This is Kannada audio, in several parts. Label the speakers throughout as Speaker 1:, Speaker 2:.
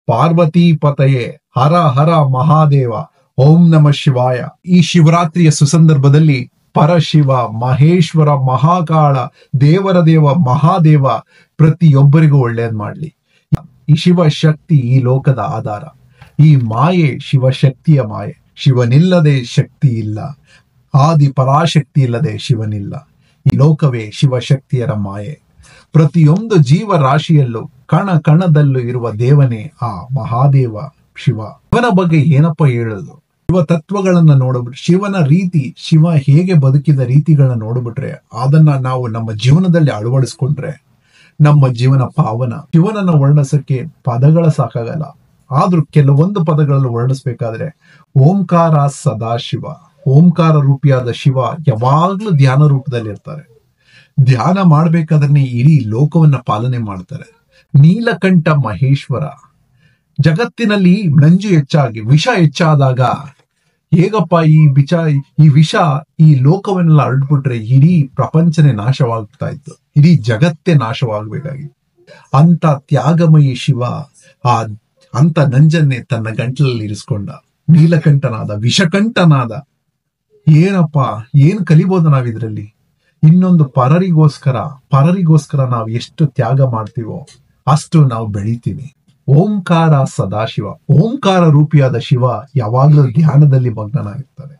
Speaker 1: ಪಾರ್ವತಿ ಪತಯೇ ಹರ ಹರ ಮಹಾದೇವ ಓಂ ನಮಃ ಶಿವಾಯ. ಈ ಶಿವರಾತ್ರಿಯ ಸುಸಂದರ್ಭದಲ್ಲಿ ಪರಶಿವ, ಮಹೇಶ್ವರ, ಮಹಾಕಾಳ, ದೇವರ ದೇವ, ಮಹಾದೇವ ಪ್ರತಿಯೊಬ್ಬರಿಗೂ ಒಳ್ಳೇದ್ ಮಾಡ್ಲಿ. ಈ ಶಿವಶಕ್ತಿ ಈ ಲೋಕದ ಆಧಾರ. ಈ ಮಾಯೆ ಶಿವಶಕ್ತಿಯ ಮಾಯೆ. ಶಿವನಿಲ್ಲದೆ ಶಕ್ತಿ ಇಲ್ಲ, ಆದಿ ಪರಾಶಕ್ತಿ ಇಲ್ಲದೆ ಶಿವನಿಲ್ಲ. ಈ ಲೋಕವೇ ಶಿವಶಕ್ತಿಯರ ಮಾಯೆ. ಪ್ರತಿಯೊಂದು ಜೀವರಾಶಿಯಲ್ಲೂ ಕಣ ಕಣದಲ್ಲೂ ಇರುವ ದೇವನೇ ಆ ಮಹಾದೇವ ಶಿವ. ಶಿವನ ಬಗ್ಗೆ ಏನಪ್ಪ ಹೇಳೋದು? ಶಿವ ತತ್ವಗಳನ್ನ ನೋಡ್ಬಿಟ್ರೆ, ಶಿವನ ರೀತಿ, ಶಿವ ಹೇಗೆ ಬದುಕಿದ ರೀತಿಗಳನ್ನ ನೋಡ್ಬಿಟ್ರೆ, ಅದನ್ನ ನಾವು ನಮ್ಮ ಜೀವನದಲ್ಲಿ ಅಳವಡಿಸ್ಕೊಂಡ್ರೆ ನಮ್ಮ ಜೀವನ ಪಾವನ. ಶಿವನನ್ನ ವರ್ಣಿಸಕ್ಕೆ ಪದಗಳ ಸಾಕಾಗಲ್ಲ. ಆದ್ರೂ ಕೆಲವೊಂದು ಪದಗಳನ್ನು ವರ್ಣಿಸ್ಬೇಕಾದ್ರೆ ಓಂಕಾರ ಸದಾಶಿವ, ಓಂಕಾರ ರೂಪಿಯಾದ ಶಿವ ಯಾವಾಗ್ಲೂ ಧ್ಯಾನ ರೂಪದಲ್ಲಿ ಇರ್ತಾರೆ. ಧ್ಯಾನ ಮಾಡ್ಬೇಕಾದ್ರೆ ಇಡೀ ಲೋಕವನ್ನ ಪಾಲನೆ ಮಾಡ್ತಾರೆ. ನೀಲಕಂಠ ಮಹೇಶ್ವರ, ಜಗತ್ತಿನಲ್ಲಿ ನಂಜು ಹೆಚ್ಚಾಗಿ ವಿಷ ಹೆಚ್ಚಾದಾಗ ಹೇಗಪ್ಪ ಈ ವಿಷ ಈ ಲೋಕವನ್ನೆಲ್ಲ ಹರಡ್ಬಿಟ್ರೆ ಇಡೀ ಪ್ರಪಂಚನೇ ನಾಶವಾಗ್ತಾ ಇತ್ತು, ಇಡೀ ಜಗತ್ತೇ ನಾಶವಾಗಬೇಕಾಗಿತ್ತು. ಅಂತ ತ್ಯಾಗಮಯಿ ಶಿವ ಅಂತ ನಂಜನ್ನೇ ತನ್ನ ಗಂಟಲಲ್ಲಿ ಇರಿಸ್ಕೊಂಡ. ನೀಲಕಂಠನಾದ, ವಿಷಕಂಠನಾದ. ಏನಪ್ಪ ಏನ್ ಕಲಿಬಹುದು ನಾವಿದ್ರಲ್ಲಿ? ಇನ್ನೊಂದು ಪರರಿಗೋಸ್ಕರ ನಾವು ಎಷ್ಟು ತ್ಯಾಗ ಮಾಡ್ತೀವೋ ಅಷ್ಟು ನಾವು ಬೆಳಿತೀವಿ. ಓಂಕಾರ ಸದಾಶಿವ, ಓಂಕಾರ ರೂಪಿಯಾದ ಶಿವ ಯಾವಾಗಲೂ ಧ್ಯಾನದಲ್ಲಿ ಮಗ್ನನಾಗಿರ್ತಾರೆ.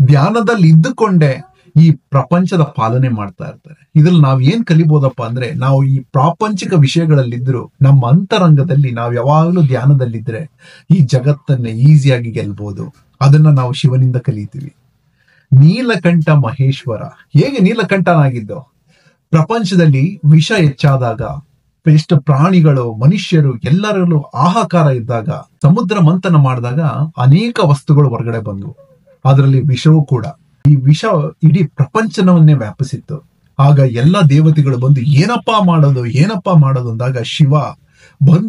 Speaker 1: ಧ್ಯಾನದಲ್ಲಿ ಇದ್ದುಕೊಂಡೇ ಈ ಪ್ರಪಂಚದ ಪಾಲನೆ ಮಾಡ್ತಾ ಇರ್ತಾರೆ. ಇದ್ರಲ್ಲಿ ನಾವ್ ಏನ್ ಕಲಿಬಹುದಪ್ಪ ಅಂದ್ರೆ, ನಾವು ಈ ಪ್ರಾಪಂಚಿಕ ವಿಷಯಗಳಲ್ಲಿದ್ರು ನಮ್ಮ ಅಂತರಂಗದಲ್ಲಿ ನಾವು ಯಾವಾಗಲೂ ಧ್ಯಾನದಲ್ಲಿದ್ರೆ ಈ ಜಗತ್ತನ್ನ ಈಸಿಯಾಗಿ ಗೆಲ್ಬಹುದು. ಅದನ್ನ ನಾವು ಶಿವನಿಂದ ಕಲಿತೀವಿ. ನೀಲಕಂಠ ಮಹೇಶ್ವರ, ಹೇಗೆ ನೀಲಕಂಠನಾಗಿದ್ದು? ಪ್ರಪಂಚದಲ್ಲಿ ವಿಷ ಹೆಚ್ಚಾದಾಗ, ಎಷ್ಟು ಪ್ರಾಣಿಗಳು, ಮನುಷ್ಯರು ಎಲ್ಲರಲ್ಲೂ ಹಾಹಾಕಾರ ಇದ್ದಾಗ, ಸಮುದ್ರ ಮಂಥನ ಮಾಡಿದಾಗ ಅನೇಕ ವಸ್ತುಗಳು ಹೊರಗಡೆ ಬಂದವು. ಅದರಲ್ಲಿ ವಿಷವೂ ಕೂಡ. ಈ ವಿಷ ಇಡೀ ಪ್ರಪಂಚವನ್ನೇ ವ್ಯಾಪಿಸಿತ್ತು. ಆಗ ಎಲ್ಲ ದೇವತೆಗಳು ಬಂದು ಏನಪ್ಪಾ ಮಾಡೋದು ಅಂದಾಗ ಶಿವ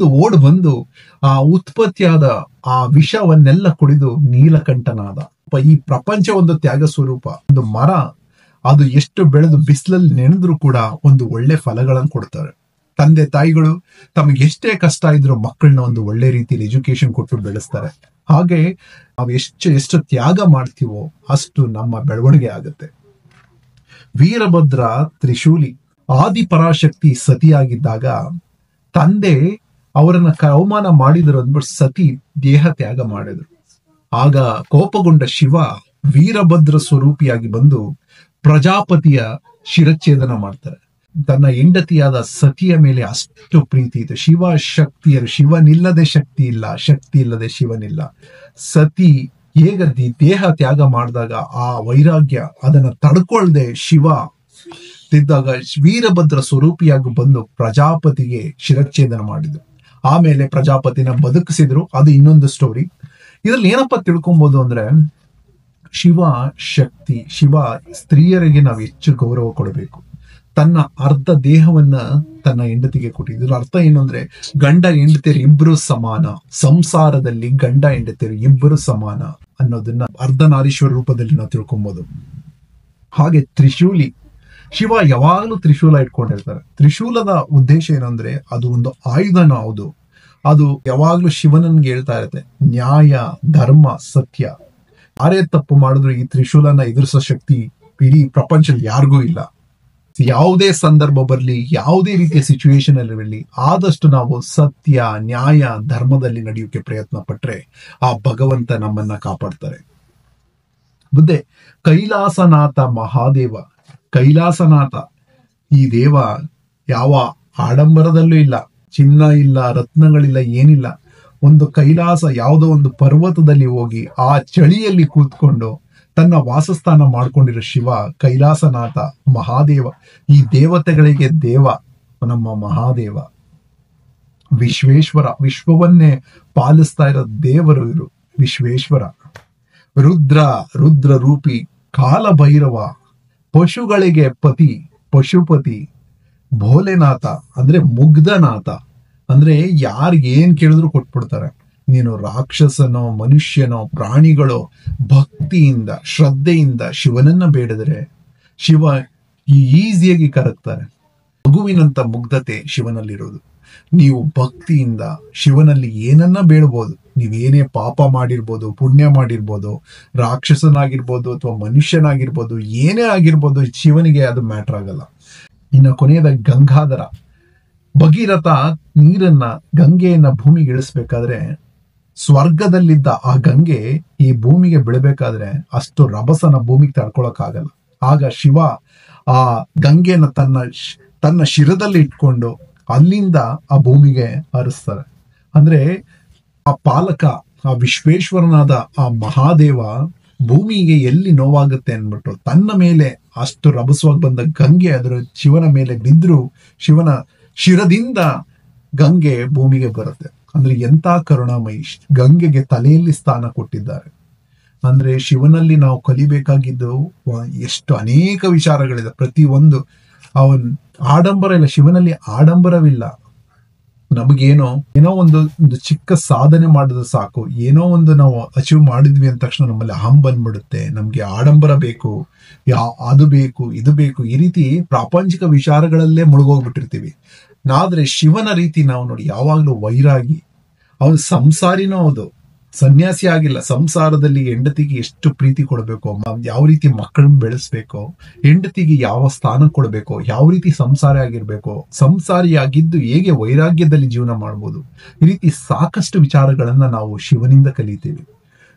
Speaker 1: ಓಡ್ ಬಂದು ಆ ಉತ್ಪತ್ತಿಯಾದ ಆ ವಿಷವನ್ನೆಲ್ಲ ಕುಡಿದು ನೀಲಕಂಠನಾದ. ಈ ಪ್ರಪಂಚ ಒಂದು ತ್ಯಾಗ ಸ್ವರೂಪ. ಒಂದು ಮರ ಅದು ಎಷ್ಟು ಬೆಳೆದು ಬಿಸಿಲಲ್ಲಿ ನೆನೆದ್ರು ಕೂಡ ಒಂದು ಒಳ್ಳೆ ಫಲಗಳನ್ನು ಕೊಡ್ತಾರೆ. ತಂದೆ ತಾಯಿಗಳು ತಮಗೆ ಎಷ್ಟೇ ಕಷ್ಟ ಇದ್ರು ಮಕ್ಕಳನ್ನ ಒಂದು ಒಳ್ಳೆ ರೀತಿಯಲ್ಲಿ ಎಜುಕೇಶನ್ ಕೊಟ್ಟು ಬೆಳೆಸ್ತಾರೆ. ಹಾಗೆ ನಾವು ಎಷ್ಟು ತ್ಯಾಗ ಮಾಡ್ತೀವೋ ಅಷ್ಟು ನಮ್ಮ ಬೆಳವಣಿಗೆ ಆಗುತ್ತೆ. ವೀರಭದ್ರ ತ್ರಿಶೂಲಿ, ಆದಿ ಪರಾಶಕ್ತಿ ಸತಿಯಾಗಿದ್ದಾಗ ತಂದೆ ಅವರನ್ನ ಅವಮಾನ ಮಾಡಿದ್ರು ಅಂದ್ಬಿಟ್ಟು ಸತಿ ದೇಹ ತ್ಯಾಗ ಮಾಡಿದ್ರು. ಆಗ ಕೋಪಗೊಂಡ ಶಿವ ವೀರಭದ್ರ ಸ್ವರೂಪಿಯಾಗಿ ಬಂದು ಪ್ರಜಾಪತಿಯ ಶಿರಚ್ಛೇದನ ಮಾಡ್ತಾರೆ. ತನ್ನ ಹೆಂಡತಿಯಾದ ಸತಿಯ ಮೇಲೆ ಅಷ್ಟು ಪ್ರೀತಿ ಇದೆ. ಶಿವನಿಲ್ಲದೆ ಶಕ್ತಿ ಇಲ್ಲ, ಶಕ್ತಿ ಇಲ್ಲದೆ ಶಿವನಿಲ್ಲ. ಸತಿ ಹೇಗ ದೇಹ ತ್ಯಾಗ ಮಾಡಿದಾಗ ಆ ವೈರಾಗ್ಯ ಅದನ್ನ ತಡ್ಕೊಳ್ದೆ ಶಿವ ತಿದ್ದಾಗ ವೀರಭದ್ರ ಸ್ವರೂಪಿಯಾಗಿ ಬಂದು ಪ್ರಜಾಪತಿಗೆ ಶಿರಚ್ಛೇದನ ಮಾಡಿದ್ರು. ಆಮೇಲೆ ಪ್ರಜಾಪತಿನ ಬದುಕಿಸಿದ್ರು. ಅದು ಇನ್ನೊಂದು ಸ್ಟೋರಿ. ಇದ್ರಲ್ಲಿ ಏನಪ್ಪ ತಿಳ್ಕೊಬಹುದು ಅಂದ್ರೆ, ಶಿವ ಶಕ್ತಿ, ಶಿವ ಸ್ತ್ರೀಯರಿಗೆ ನಾವು ಹೆಚ್ಚು ಗೌರವ ಕೊಡಬೇಕು. ತನ್ನ ಅರ್ಧ ದೇಹವನ್ನ ತನ್ನ ಹೆಂಡತಿಗೆ ಕೊಟ್ಟಿದ್ರು. ಅರ್ಥ ಏನು ಅಂದ್ರೆ, ಗಂಡ ಹೆಂಡತಿಯರು ಇಬ್ರು ಸಮಾನ, ಸಂಸಾರದಲ್ಲಿ ಗಂಡ ಹೆಂಡತಿಯರು ಇಬ್ಬರು ಸಮಾನ ಅನ್ನೋದನ್ನ ಅರ್ಧನಾರೀಶ್ವರ ರೂಪದಲ್ಲಿ ನಾವು ತಿಳ್ಕೊಬಹುದು. ಹಾಗೆ ತ್ರಿಶೂಲಿ, ಶಿವ ಯಾವಾಗಲೂ ತ್ರಿಶೂಲ ಇಟ್ಕೊಂಡಿರ್ತಾರೆ. ತ್ರಿಶೂಲದ ಉದ್ದೇಶ ಏನಂದ್ರೆ, ಅದು ಒಂದು ಆಯುಧನ ಹೌದು. ಅದು ಯಾವಾಗ್ಲೂ ಶಿವನನ್ಗೆ ಹೇಳ್ತಾ ಇರುತ್ತೆ, ನ್ಯಾಯ, ಧರ್ಮ, ಸತ್ಯ. ಯಾರೇ ತಪ್ಪು ಮಾಡಿದ್ರು ಈ ತ್ರಿಶೂಲನ ಎದುರಿಸೋ ಶಕ್ತಿ ಇಡೀ ಪ್ರಪಂಚದಲ್ಲಿ ಯಾರಿಗೂ ಇಲ್ಲ. ಯಾವುದೇ ಸಂದರ್ಭ ಬರಲಿ, ಯಾವುದೇ ರೀತಿಯ ಸಿಚುವೇಶನ್ ಅಲ್ಲಿ ಬರಲಿ, ಆದಷ್ಟು ನಾವು ಸತ್ಯ, ನ್ಯಾಯ, ಧರ್ಮದಲ್ಲಿ ನಡೆಯೋಕೆ ಪ್ರಯತ್ನ ಪಟ್ರೆ ಆ ಭಗವಂತ ನಮ್ಮನ್ನ ಕಾಪಾಡ್ತಾರೆ. ಬುದ್ಧೆ ಕೈಲಾಸನಾಥ ಮಹಾದೇವ, ಕೈಲಾಸನಾಥ ಈ ದೇವ ಯಾವ ಆಡಂಬರದಲ್ಲೂ ಇಲ್ಲ, ಚಿನ್ನ ಇಲ್ಲ, ರತ್ನಗಳಿಲ್ಲ, ಏನಿಲ್ಲ. ಒಂದು ಕೈಲಾಸ, ಯಾವುದೋ ಒಂದು ಪರ್ವತದಲ್ಲಿ ಹೋಗಿ ಆ ಚಳಿಯಲ್ಲಿ ಕೂತ್ಕೊಂಡು ತನ್ನ ವಾಸಸ್ಥಾನ ಮಾಡ್ಕೊಂಡಿರೋ ಶಿವ ಕೈಲಾಸನಾಥ ಮಹಾದೇವ. ಈ ದೇವತೆಗಳಿಗೆ ದೇವ ನಮ್ಮ ಮಹಾದೇವ. ವಿಶ್ವೇಶ್ವರ, ವಿಶ್ವವನ್ನೇ ಪಾಲಿಸ್ತಾ ಇರೋ ದೇವರು ಇರು ವಿಶ್ವೇಶ್ವರ. ರುದ್ರ ರೂಪಿ ಕಾಲಭೈರವ, ಪಶುಗಳಿಗೆ ಪತಿ, ಪಶುಪತಿ. ಭೋಲೆನಾಥ ಅಂದ್ರೆ ಮುಗ್ಧನಾಥ, ಅಂದ್ರೆ ಯಾರಿಗೆ ಏನ್ ಕೇಳಿದ್ರು ಕೊಟ್ಬಿಡ್ತಾರೆ. ನೀನು ರಾಕ್ಷಸನೋ, ಮನುಷ್ಯನೋ, ಪ್ರಾಣಿಗಳೋ ಭಕ್ತಿಯಿಂದ, ಶ್ರದ್ಧೆಯಿಂದ ಶಿವನನ್ನ ಬೇಡಿದ್ರೆ ಶಿವ ಈಸಿಯಾಗಿ ಕರಗ್ತಾರೆ. ಮಗುವಿನಂತ ಮುಗ್ಧತೆ ಶಿವನಲ್ಲಿರೋದು. ನೀವು ಭಕ್ತಿಯಿಂದ ಶಿವನಲ್ಲಿ ಏನನ್ನ ಬೇಡಬಹುದು. ನೀವೇನೇ ಪಾಪ ಮಾಡಿರ್ಬೋದು, ಪುಣ್ಯ ಮಾಡಿರ್ಬೋದು, ರಾಕ್ಷಸನಾಗಿರ್ಬೋದು ಅಥವಾ ಮನುಷ್ಯನಾಗಿರ್ಬೋದು, ಏನೇ ಆಗಿರ್ಬೋದು, ಶಿವನಿಗೆ ಅದು ಮ್ಯಾಟರ್ ಆಗಲ್ಲ. ಇನ್ನು ಕೊನೆಯದ ಗಂಗಾಧರ. ಭಗೀರಥ ನೀರನ್ನ, ಗಂಗೆಯನ್ನ ಭೂಮಿಗೆ ಇಳಿಸ್ಬೇಕಾದ್ರೆ ಸ್ವರ್ಗದಲ್ಲಿದ್ದ ಆ ಗಂಗೆ ಈ ಭೂಮಿಗೆ ಬೀಳ್ಬೇಕಾದ್ರೆ ಅಷ್ಟು ರಭಸನ ಭೂಮಿಗೆ ತಡ್ಕೊಳಕ್ಕಾಗಲ್ಲ. ಆಗ ಶಿವ ಆ ಗಂಗೆಯನ್ನ ತನ್ನ ಶಿರದಲ್ಲಿ ಇಟ್ಕೊಂಡು ಅಲ್ಲಿಂದ ಆ ಭೂಮಿಗೆ ಹರಿಸ್ತಾರೆ. ಅಂದ್ರೆ ಆ ಪಾಲಕ, ಆ ವಿಶ್ವೇಶ್ವರನಾದ ಆ ಮಹಾದೇವ ಭೂಮಿಗೆ ಎಲ್ಲಿ ನೋವಾಗುತ್ತೆ ಅನ್ಬಿಟ್ಟು ತನ್ನ ಮೇಲೆ ಅಷ್ಟು ರಭಸವಾಗಿ ಬಂದ ಗಂಗೆ ಅದರ ಶಿವನ ಮೇಲೆ ಬಿದ್ರು ಶಿವನ ಶಿರದಿಂದ ಗಂಗೆ ಭೂಮಿಗೆ ಬರುತ್ತೆ. ಅಂದ್ರೆ ಎಂತ ಕರುಣಾಮಯಿ, ಗಂಗೆಗೆ ತಲೆಯಲ್ಲಿ ಸ್ಥಾನ ಕೊಟ್ಟಿದ್ದಾರೆ. ಅಂದ್ರೆ ಶಿವನಲ್ಲಿ ನಾವು ಕಲಿಬೇಕಾಗಿದ್ದು ಎಷ್ಟು ಅನೇಕ ವಿಚಾರಗಳಿದೆ. ಪ್ರತಿಯೊಂದು ಅವನ್ ಆಡಂಬರ ಇಲ್ಲ, ಶಿವನಲ್ಲಿ ಆಡಂಬರವಿಲ್ಲ. ನಮಗೇನೋ ಒಂದು ಚಿಕ್ಕ ಸಾಧನೆ ಮಾಡಿದ್ರೆ ಸಾಕು, ಏನೋ ಒಂದು ನಾವು ಅಚೀವ್ ಮಾಡಿದ್ವಿ ಅಂದ ತಕ್ಷಣ ನಮ್ಮಲ್ಲಿ ಅಹಂ ಬಂದ್ಬಿಡುತ್ತೆ. ನಮ್ಗೆ ಆಡಂಬರ ಬೇಕು, ಅದು ಬೇಕು, ಇದು ಬೇಕು, ಈ ರೀತಿ ಪ್ರಾಪಂಚಿಕ ವಿಚಾರಗಳಲ್ಲೇ ಮುಳುಗೋಗ್ಬಿಟ್ಟಿರ್ತೀವಿ. ಆದ್ರೆ ಶಿವನ ರೀತಿ ನಾವು ನೋಡಿ ಯಾವಾಗ್ಲೂ ವೈರಾಗಿ, ಅವನು ಸಂಸಾರಿನೂ ಹೌದು, ಸನ್ಯಾಸಿ ಆಗಿಲ್ಲ. ಸಂಸಾರದಲ್ಲಿ ಹೆಂಡತಿಗೆ ಎಷ್ಟು ಪ್ರೀತಿ ಕೊಡಬೇಕು, ಯಾವ ರೀತಿ ಮಕ್ಕಳನ್ನ ಬೆಳೆಸ್ಬೇಕು, ಹೆಂಡತಿಗೆ ಯಾವ ಸ್ಥಾನ ಕೊಡಬೇಕು, ಯಾವ ರೀತಿ ಸಂಸಾರ ಆಗಿರ್ಬೇಕು, ಸಂಸಾರಿಯಾಗಿದ್ದು ಹೇಗೆ ವೈರಾಗ್ಯದಲ್ಲಿ ಜೀವನ ಮಾಡ್ಬೋದು, ಈ ರೀತಿ ಸಾಕಷ್ಟು ವಿಚಾರಗಳನ್ನ ನಾವು ಶಿವನಿಂದ ಕಲಿತೀವಿ.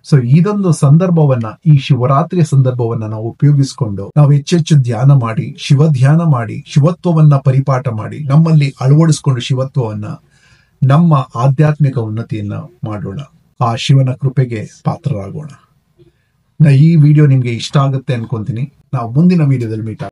Speaker 1: ಸೊ ಇದೊಂದು ಸಂದರ್ಭವನ್ನ, ಈ ಶಿವರಾತ್ರಿಯ ಸಂದರ್ಭವನ್ನ ನಾವು ಉಪಯೋಗಿಸಿಕೊಂಡು ನಾವು ಹೆಚ್ಚೆಚ್ಚು ಧ್ಯಾನ ಮಾಡಿ, ಶಿವ ಧ್ಯಾನ ಮಾಡಿ, ಶಿವತ್ವವನ್ನ ಪರಿಪಾಠ ಮಾಡಿ, ನಮ್ಮಲ್ಲಿ ಅಳವಡಿಸ್ಕೊಂಡು ಶಿವತ್ವವನ್ನ, ನಮ್ಮ ಆಧ್ಯಾತ್ಮಿಕ ಉನ್ನತಿಯನ್ನ ಮಾಡೋಣ. ಆ ಶಿವನ ಕೃಪೆಗೆ ಪಾತ್ರರಾಗೋಣ. ಈ ವಿಡಿಯೋ ನಿಮ್ಗೆ ಇಷ್ಟ ಆಗುತ್ತೆ ಅನ್ಕೊಂತೀನಿ. ನಾವು ಮುಂದಿನ ವಿಡಿಯೋದಲ್ಲಿ ಮೀಟ್